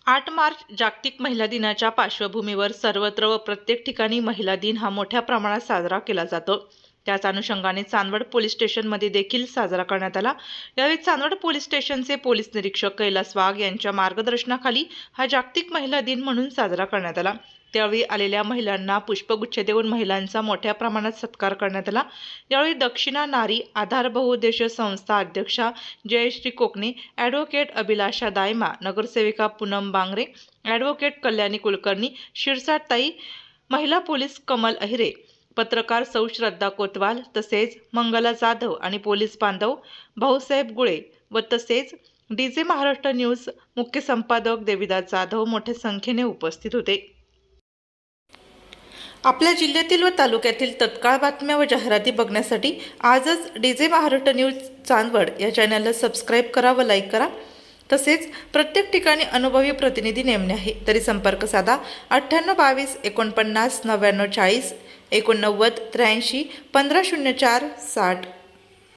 8 मार्च जागतिक महिला दिनाच्या पार्श्वभूमीवर सर्वत्र व प्रत्येक ठिकाणी महिला दिन हा मोठ्या प्रमाणात साजरा केला जातो। त्याच अनुषंगाने चांदवड पोलीस स्टेशनमध्ये देखील साजरा करण्यात आला। यावेळी चांदवड पोलीस स्टेशनचे पोलीस निरीक्षक कैलास वाघ यांच्या मार्गदर्शनाखाली हा जागतिक महिला दिन म्हणून साजरा करण्यात आला। त्यावेळी आलेल्या महिलांना पुष्पगुच्छ देऊन महिलांचा मोठ्या प्रमाणात सत्कार करण्यात आला। यावेळी दक्षिणा नारी आधार बहुउद्देशीय संस्था अध्यक्षा जयश्री कोकणे, ॲडव्होकेट अभिलाषा दायमा, नगरसेविका पूनम बांगरे, ॲडव्होकेट कल्याणी कुलकर्णी, शिरसाटताई, महिला पोलीस कमल अहिरे, पत्रकार सौ श्रद्धा कोतवाल, तसेच मंगला जाधव आणि पोलीस बांधव भाऊसाहेब गुळे व तसेच डीजे महाराष्ट्र न्यूज मुख्य संपादक देविदास जाधव मोठ्या संख्येने उपस्थित होते। आपल्या जिल्ह्यातील व तालुक्यातील तत्काळ बातम्या व जाहिराती बघण्यासाठी आजच डीजे महाराष्ट्र न्यूज चांदवड या चॅनलला सबस्क्राईब करा व लाईक करा। तसेच प्रत्येक ठिकाणी अनुभवी प्रतिनिधी नेमणे आहे, तरी संपर्क साधा 9822 49 99 40 89 83 1504 60।